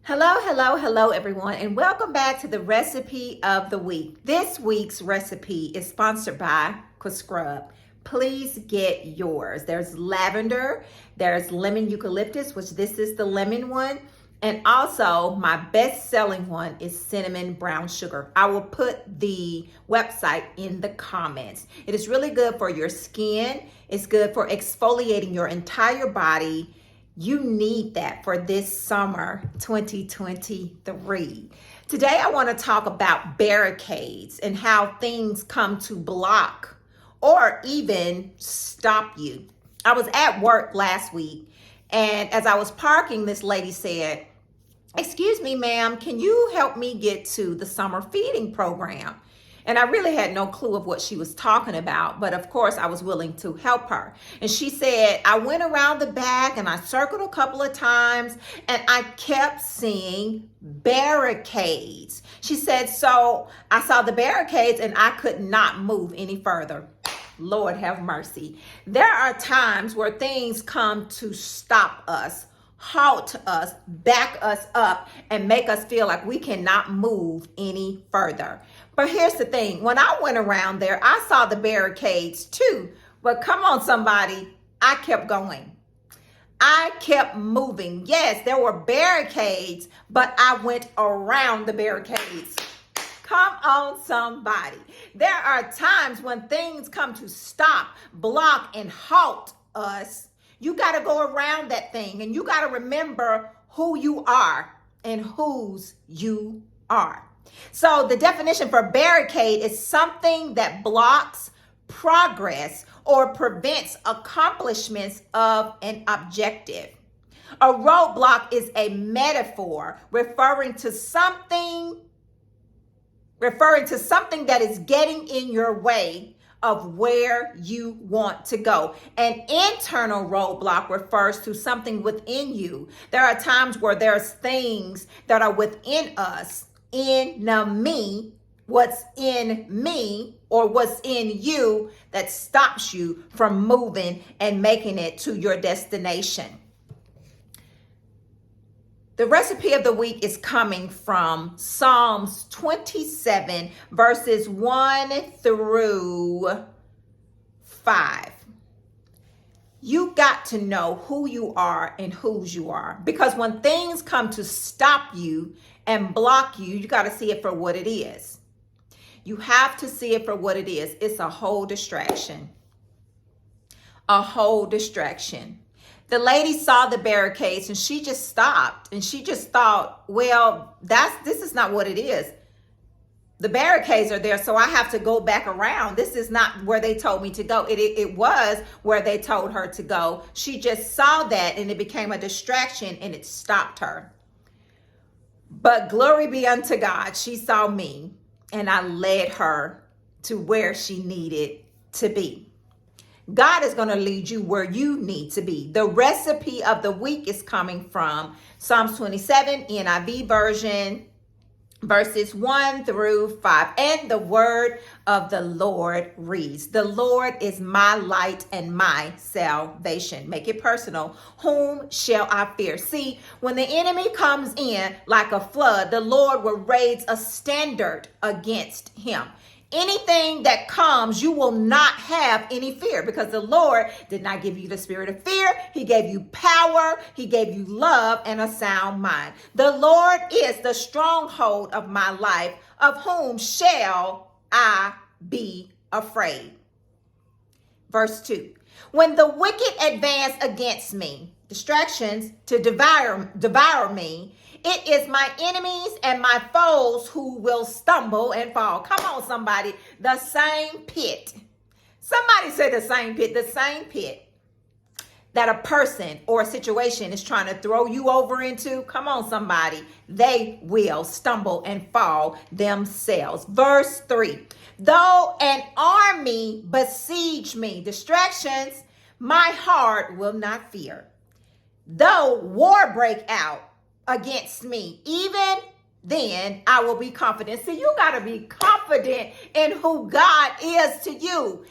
Hello, everyone, and welcome back to the recipe of the week. This week's recipe is sponsored by Scrub. Please get yours. There's lavender, there's lemon eucalyptus, which this is the lemon one, and also my best-selling one is cinnamon brown sugar. I will put the website in the comments. It is really good for your skin. It's good for exfoliating your entire body. You need that for this summer 2023. Today, I want to talk about barricades and how things come to block or even stop you. I was at work last week, and as I was parking, this lady said, "Excuse me, ma'am, can you help me get to the summer feeding program?" And I really had no clue of what she was talking about, but of course I was willing to help her. And she said, "I went around the back and I circled a couple of times and I kept seeing barricades." She said, "So I saw the barricades and I could not move any further." Lord have mercy. There are times where things come to stop us, halt us, back us up, and make us feel like we cannot move any further. But here's the thing. When I went around there, I saw the barricades too. But come on, somebody, I kept going. I kept moving. Yes, there were barricades, but I went around the barricades. Come on, somebody. There are times when things come to stop, block, and halt us. You got to go around that thing, and you got to remember who you are and whose you are. So the definition for barricade is something that blocks progress or prevents accomplishments of an objective. A roadblock is a metaphor referring to something that is getting in your way of where you want to go. An internal roadblock refers to something within you. There are times where there's things that are within us, in me, what's in me or what's in you that stops you from moving and making it to your destination. The recipe of the week is coming from Psalms 27, verses 1 through 5. You got to know who you are and whose you are. Because when things come to stop you and block you, you got to see it for what it is. You have to see it for what it is. It's a whole distraction. A whole distraction. The lady saw the barricades and she just stopped and she just thought, well, this is not what it is. The barricades are there, so I have to go back around. This is not where they told me to go. It was where they told her to go. She just saw that and it became a distraction and it stopped her. But glory be unto God. She saw me and I led her to where she needed to be. God is going to lead you where you need to be. The recipe of the week is coming from Psalms 27, NIV version, verses 1 through 5. And the word of the Lord reads, "The Lord is my light and my salvation." Make it personal. Whom shall I fear? See, when the enemy comes in like a flood, the Lord will raise a standard against him. Anything that comes, you will not have any fear because the Lord did not give you the spirit of fear. He gave you power. He gave you love and a sound mind. The Lord is the stronghold of my life. Of whom shall I be afraid? Verse 2. When the wicked advance against me, distractions to devour me, it is my enemies and my foes who will stumble and fall. Come on, somebody. The same pit. Somebody say the same pit. The same pit that a person or a situation is trying to throw you over into. Come on, somebody. They will stumble and fall themselves. Verse 3. Though an army besiege me, distractions, my heart will not fear. Though war break out against me, even then I will be confident. See, you got to be confident in who God is to you.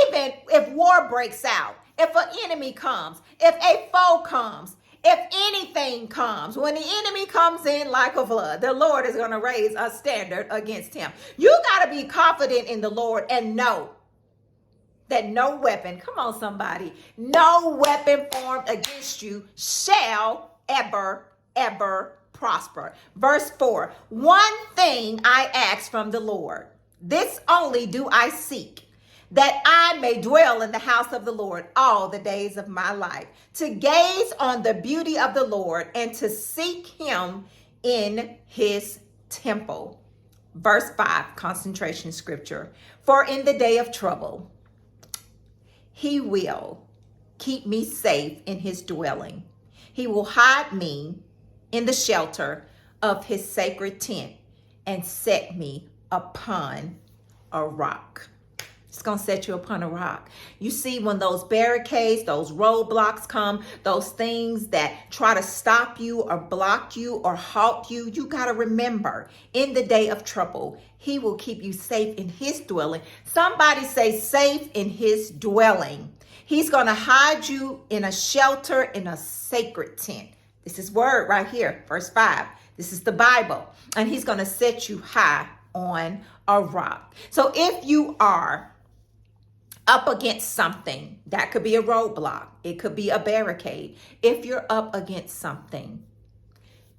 Even if war breaks out, if an enemy comes, if a foe comes, If anything comes, when the enemy comes in like a flood, the Lord is going to raise a standard against him. You got to be confident in the Lord and know that no weapon, come on somebody, no weapon formed against you shall ever prosper. Verse 4, one thing I ask from the Lord, this only do I seek, that I may dwell in the house of the Lord all the days of my life, to gaze on the beauty of the Lord and to seek him in his temple. Verse 5, concentration scripture. For in the day of trouble, he will keep me safe in his dwelling. He will hide me in the shelter of his sacred tent and set me upon a rock. It's going to set you upon a rock. You see, when those barricades, those roadblocks come, those things that try to stop you or block you or halt you, you got to remember, in the day of trouble, he will keep you safe in his dwelling. Somebody say safe in his dwelling. He's going to hide you in a shelter, in a sacred tent. This is word right here, verse 5. This is the Bible. And he's going to set you high on a rock. So if you are up against something, that could be a roadblock, it could be a barricade. If you're up against something,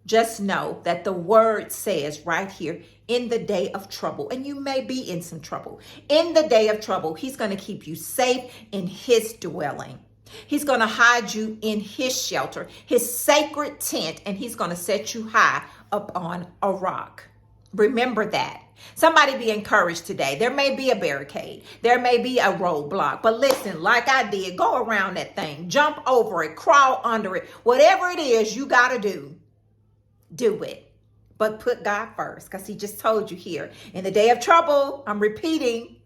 just know that the word says right here, in the day of trouble, and you may be in some trouble, in the day of trouble, he's going to keep you safe in his dwelling. He's going to hide you in his shelter, his sacred tent, and he's going to set you high up on a rock. Remember that. Somebody be encouraged today. There may be a barricade. There may be a roadblock. But listen, like I did, go around that thing. Jump over it. Crawl under it. Whatever it is you got to do it. But put God first, because he just told you here. In the day of trouble, I'm repeating,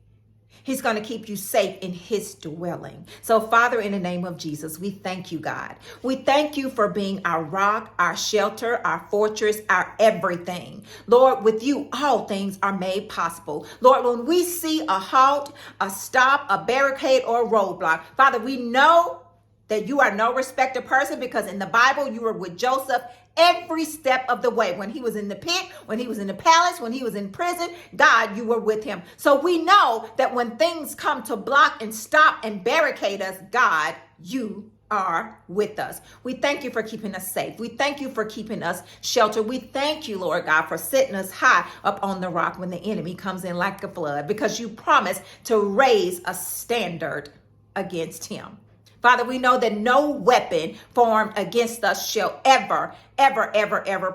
he's going to keep you safe in his dwelling. So, Father, in the name of Jesus, we thank you, God. We thank you for being our rock, our shelter, our fortress, our everything. Lord, with you, all things are made possible. Lord, when we see a halt, a stop, a barricade, or a roadblock, Father, we know that you are no respecter person, because in the Bible, you were with Joseph every step of the way. When he was in the pit, when he was in the palace, when he was in prison, God, you were with him. So we know that when things come to block and stop and barricade us, God, you are with us. We thank you for keeping us safe. We thank you for keeping us sheltered. We thank you, Lord God, for setting us high up on the rock when the enemy comes in like a flood, because you promised to raise a standard against him. Father, we know that no weapon formed against us shall ever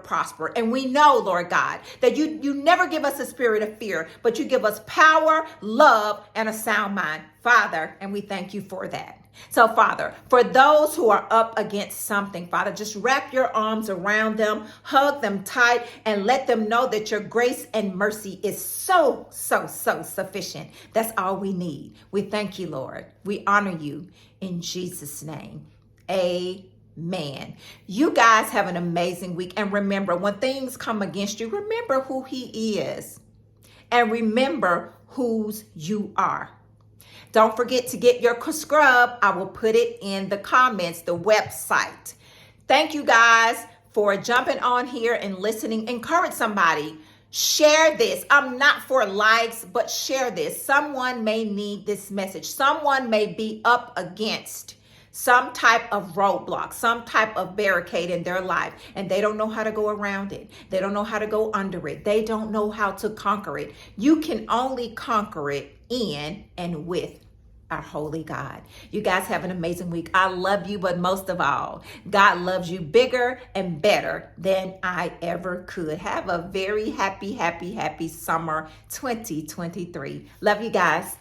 prosper. And we know, Lord God, that you never give us a spirit of fear, but you give us power, love, and a sound mind, Father, and we thank you for that. So, Father, for those who are up against something, Father, just wrap your arms around them, hug them tight, and let them know that your grace and mercy is so sufficient. That's all we need. We thank you, Lord. We honor you in Jesus' name. Amen. You guys have an amazing week. And remember, when things come against you, remember who he is. And remember whose you are. Don't forget to get your scrub. I will put it in the comments, the website. Thank you guys for jumping on here and listening. Encourage somebody. Share this. I'm not for likes, but share this. Someone may need this message. Someone may be up against some type of roadblock, some type of barricade in their life, and they don't know how to go around it. They don't know how to go under it. They don't know how to conquer it. You can only conquer it in and with our holy God. You guys have an amazing week. I love you, but most of all, God loves you bigger and better than I ever could. Have a very happy summer 2023. Love you guys.